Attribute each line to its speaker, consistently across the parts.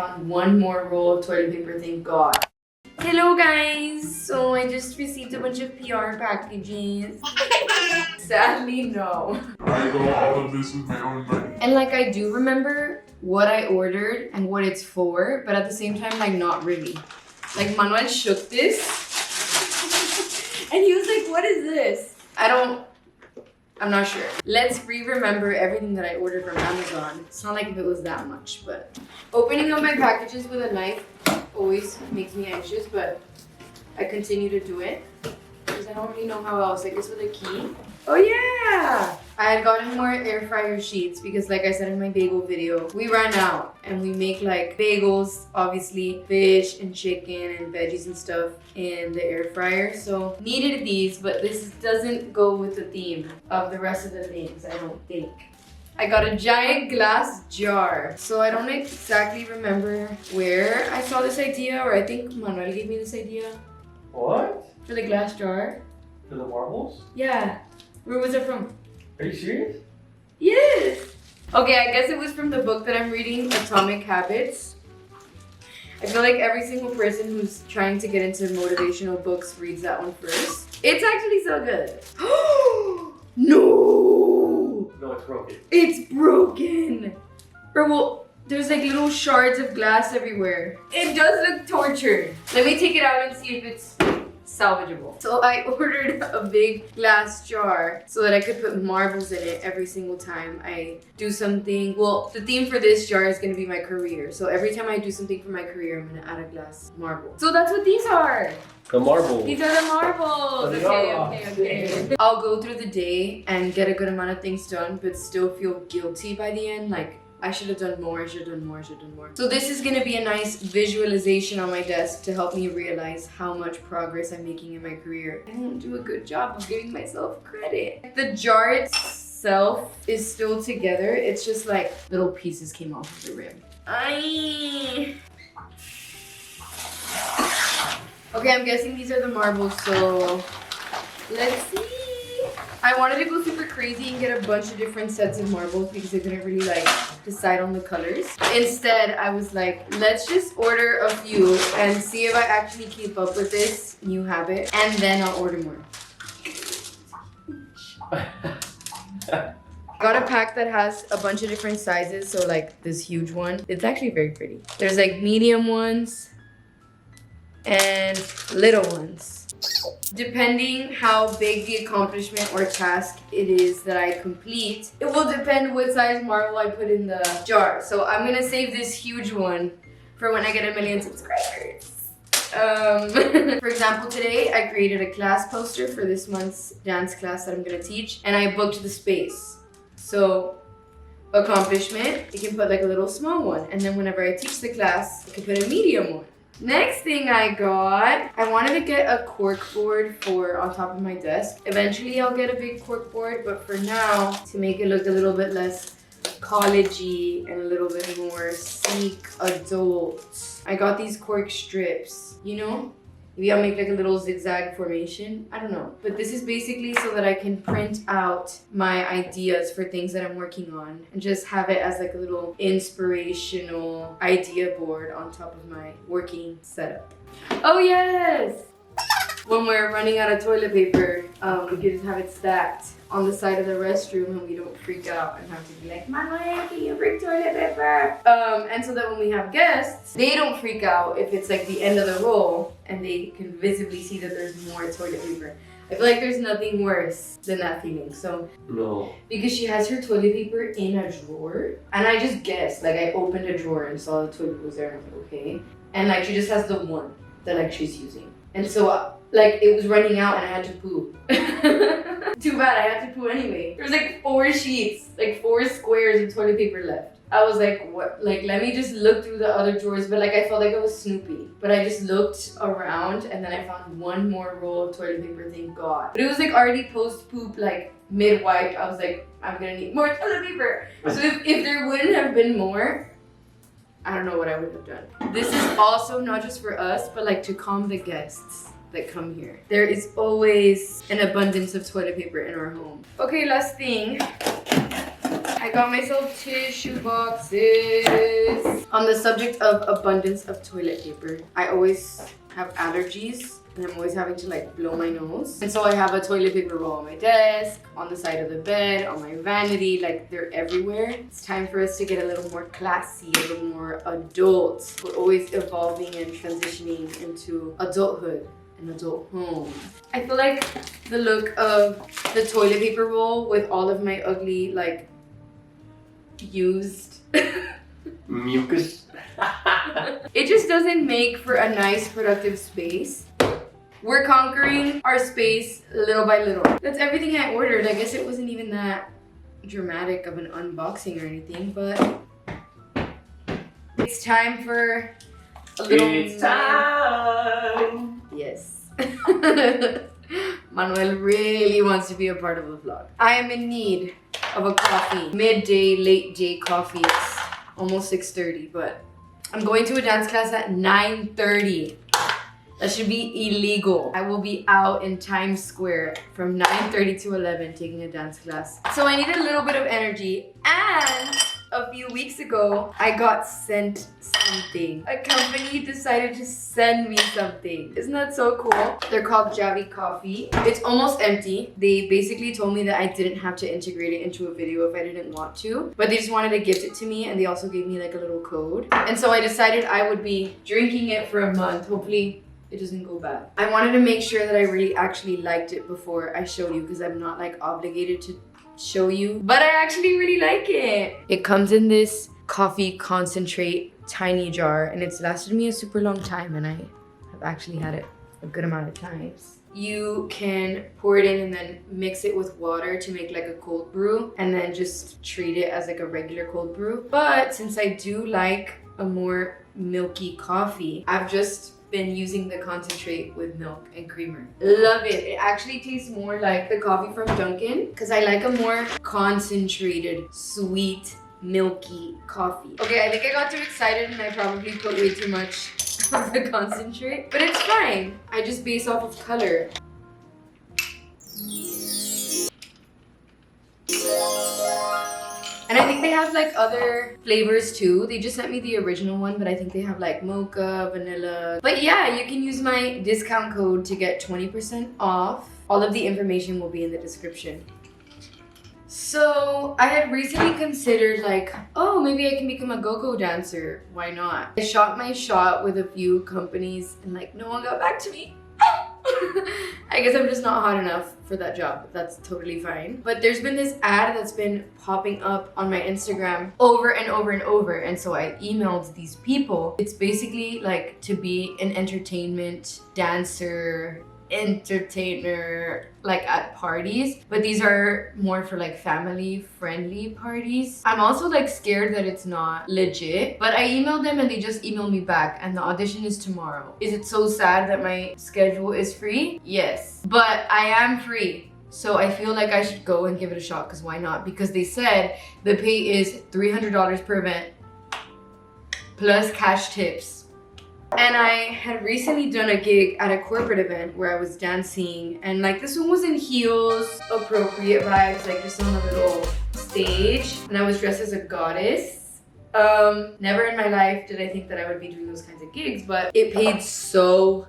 Speaker 1: found one more roll of toilet paper, thank God. Hello guys! So I just received a bunch of PR packages. Sadly, no.
Speaker 2: I go all of this with my own money.
Speaker 1: And like I do remember what I ordered and what it's for, but at the same time, like not really. Like Manuel shook this and he was like, what is this? I'm not sure. Let's re-remember everything that I ordered from Amazon. It's not like if it was that much, but opening up my packages with a knife always makes me anxious, but I continue to do it because I don't really know how else. I guess with a key. Oh yeah! I had gotten more air fryer sheets because like I said in my bagel video, we ran out and we make like bagels, obviously fish and chicken and veggies and stuff in the air fryer. So needed these, but this doesn't go with the theme of the rest of the things, I don't think. I got a giant glass jar. So I don't exactly remember where I saw this idea, or I think Manuel gave me this idea.
Speaker 3: What?
Speaker 1: For the glass jar.
Speaker 3: For the marbles?
Speaker 1: Yeah. Where was it from?
Speaker 3: Are you serious?
Speaker 1: Yes! Okay, I guess it was from the book that I'm reading, Atomic Habits. I feel like every single person who's trying to get into motivational books reads that one first. It's actually so good. No!
Speaker 3: No, it's broken.
Speaker 1: It's broken! Bro, well, there's like little shards of glass everywhere. It does look tortured. Let me take it out and see if it's salvageable. So I ordered a big glass jar so that I could put marbles in it every single time I do something. Well, the theme for this jar is going to be my career. So every time I do something for my career, I'm going to add a glass marble. So that's what these are.
Speaker 3: The marbles.
Speaker 1: These are the marbles. Okay. I'll go through the day and get a good amount of things done, but still feel guilty by the end. Like, I should have done more, I should have done more, I should have done more. So this is gonna be a nice visualization on my desk to help me realize how much progress I'm making in my career. I don't do a good job of giving myself credit. The jar itself is still together. It's just like little pieces came off of the rim. Okay, I'm guessing these are the marbles, so let's see. I wanted to go super crazy and get a bunch of different sets of marbles because I couldn't really like decide on the colors. Instead, I was like, let's just order a few and see if I actually keep up with this new habit, and then I'll order more. Got a pack that has a bunch of different sizes, so like this huge one. It's actually very pretty. There's like medium ones and little ones. Depending how big the accomplishment or task it is that I complete, it will depend what size marble I put in the jar. So I'm gonna save this huge one for when I get 1 million subscribers. For example, today I created a class poster for this month's dance class that I'm gonna teach, and I booked the space. So accomplishment, you can put like a little small one, and then whenever I teach the class, I can put a medium one. Next thing I got, I wanted to get a cork board for on top of my desk. Eventually I'll get a big cork board, but for now, to make it look a little bit less college-y and a little bit more sleek adult, I got these cork strips, you know? Maybe I'll make like a little zigzag formation. I don't know. But this is basically so that I can print out my ideas for things that I'm working on and just have it as like a little inspirational idea board on top of my working setup. Oh yes! When we're running out of toilet paper, we can just have it stacked on the side of the restroom and we don't freak out and have to be like, Manuel, can you bring toilet paper? And so that when we have guests, they don't freak out if it's like the end of the roll and they can visibly see that there's more toilet paper. I feel like there's nothing worse than that feeling. So,
Speaker 3: no.
Speaker 1: Because she has her toilet paper in a drawer, and I just guessed, like I opened a drawer and saw the toilet was there and I was like, okay. And like she just has the one that like she's using. And so like it was running out and I had to poo. Too bad, I had to poo anyway. There was like 4 sheets, like 4 squares of toilet paper left. I was like, what? Like, let me just look through the other drawers. But like, I felt like I was Snoopy. But I just looked around and then I found one more roll of toilet paper, thank God. But it was like already post-poop, like mid-wipe. I was like, I'm gonna need more toilet paper. So if there wouldn't have been more, I don't know what I would have done. This is also not just for us, but like to calm the guests that come here. There is always an abundance of toilet paper in our home. Okay, last thing. I I got myself tissue boxes. On the subject of abundance of toilet paper, I always have allergies and I'm always having to like blow my nose. And so I have a toilet paper roll on my desk, on the side of the bed, on my vanity, like they're everywhere. It's time for us to get a little more classy, a little more adult. We're always evolving and transitioning into adulthood. An adult home. I feel like the look of the toilet paper roll with all of my ugly, like, used
Speaker 3: mucus.
Speaker 1: it just doesn't make for a nice, productive space. We're conquering our space little by little. That's everything I ordered. I guess it wasn't even that dramatic of an unboxing or anything, but it's time for a little.
Speaker 3: It's time.
Speaker 1: Yes. Manuel really wants to be a part of the vlog. I am in need of a coffee. Midday, late day coffee. It's almost 6:30, but I'm going to a dance class at 9:30. That should be illegal. I will be out in Times Square from 9:30 to 11 taking a dance class. So I need a little bit of energy, and a few weeks ago, I got sent something. A company decided to send me something. Isn't that so cool? They're called Javi Coffee. It's almost empty. They basically told me that I didn't have to integrate it into a video if I didn't want to, but they just wanted to gift it to me, and they also gave me like a little code. And so I decided I would be drinking it for a month. Hopefully it doesn't go bad. I wanted to make sure that I really actually liked it before I showed you, because I'm not like obligated to show you, but I actually really like it. It comes in this coffee concentrate tiny jar, and it's lasted me a super long time, and I have actually had it a good amount of times. You can pour it in and then mix it with water to make like a cold brew, and then just treat it as like a regular cold brew. But since I do like a more milky coffee, I've just been using the concentrate with milk and creamer. Love it. It actually tastes more like the coffee from Dunkin', because I like a more concentrated, sweet, milky coffee. Okay, I think I got too excited and I probably put way too much of the concentrate, but it's fine. I just base off of color. And I think they have like other flavors too. They just sent me the original one, but I think they have like mocha, vanilla. But yeah, you can use my discount code to get 20% off. All of the information will be in the description. So I had recently considered like, oh, maybe I can become a go-go dancer. Why not? I shot my shot with a few companies and like no one got back to me. I guess I'm just not hot enough for that job. That's totally fine. But there's been this ad that's been popping up on my Instagram over and over and over. And so I emailed these people. It's basically like to be an entertainment dancer, entertainer, like at parties, but these are more for like family friendly parties. I'm also like scared that it's not legit, but I emailed them and they just emailed me back, and the audition is tomorrow. Is it so sad that my schedule is free? Yes, but I am free. So I feel like I should go and give it a shot, because why not? Because they said the pay is $300 per event plus cash tips. And I had recently done a gig at a corporate event where I was dancing, and like this one was in heels, appropriate vibes, like just on a little stage, and I was dressed as a goddess. Never in my life did I think that I would be doing those kinds of gigs, but it paid so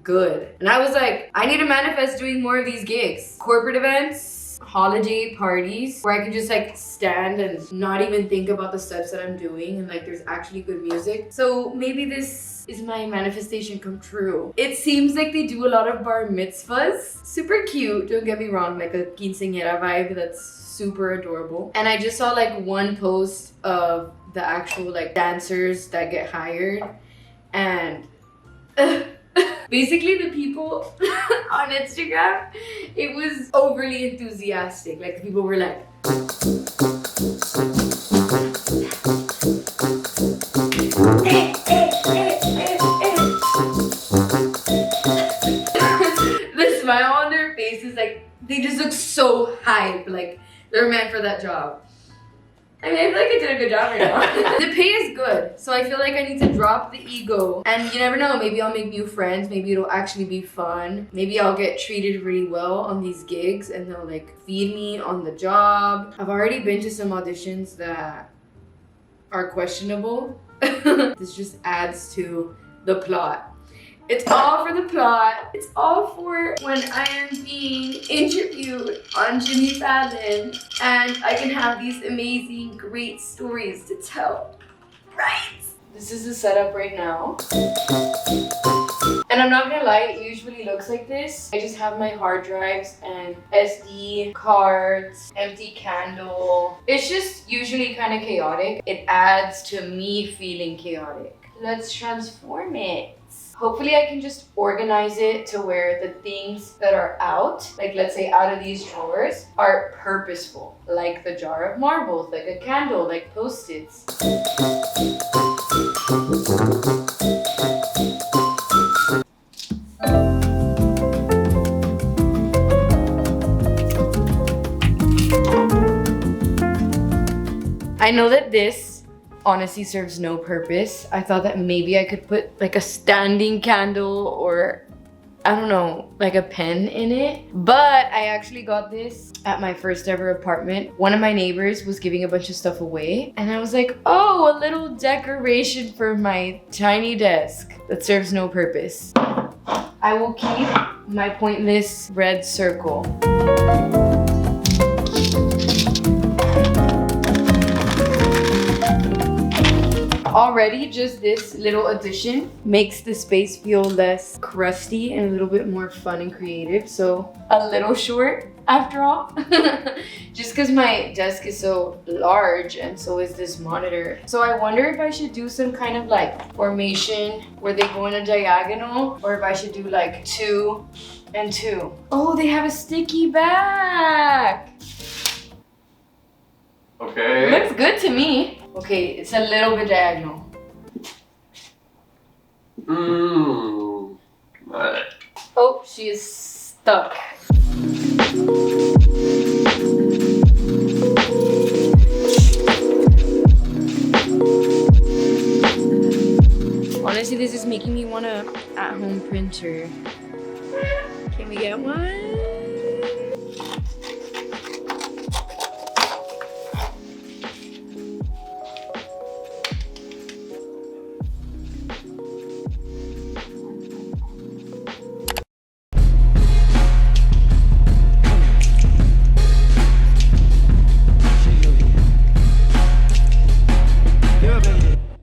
Speaker 1: good. And I was like, I need to manifest doing more of these gigs. Corporate events, holiday parties where I can just like stand and not even think about the steps that I'm doing, and like there's actually good music. So maybe this is my manifestation come true. It seems like they do a lot of bar mitzvahs. Super cute, don't get me wrong, like a quinceañera vibe that's super adorable. And I just saw like one post of the actual like dancers that get hired, and basically the people on Instagram, it was overly enthusiastic. Like the people were like, the smile on their faces, like they just look so hype, like they're meant for that job. I mean, I feel like I did a good job right now. The pay is good, so I feel like I need to drop the ego. And you never know, maybe I'll make new friends. Maybe it'll actually be fun. Maybe I'll get treated really well on these gigs and they'll like feed me on the job. I've already been to some auditions that are questionable. This just adds to the plot. It's all for the plot. It's all for when I am being interviewed on Jimmy Fallon and I can have these amazing, great stories to tell, right? This is the setup right now. And I'm not gonna lie, it usually looks like this. I just have my hard drives and SD cards, empty candle. It's just usually kind of chaotic. It adds to me feeling chaotic. Let's transform it. Hopefully I can just organize it to where the things that are out, like let's say out of these drawers, are purposeful. Like the jar of marbles, like a candle, like Post-its. I know that this honestly serves no purpose. I thought that maybe I could put like a standing candle or I don't know, like a pen in it. But I actually got this at my first ever apartment. One of my neighbors was giving a bunch of stuff away and I was like, oh, a little decoration for my tiny desk that serves no purpose. I will keep my pointless red circle. Already, just this little addition makes the space feel less crusty and a little bit more fun and creative. So a little short after all. Just because my desk is so large and so is this monitor. So I wonder if I should do some kind of like formation where they go in a diagonal or if I should do like 2 and 2. Oh, they have a sticky back.
Speaker 3: Okay.
Speaker 1: Looks good to me. Okay, it's a little bit diagonal. Oh, she is stuck. Honestly, this is making me want a at-home printer. Can we get one?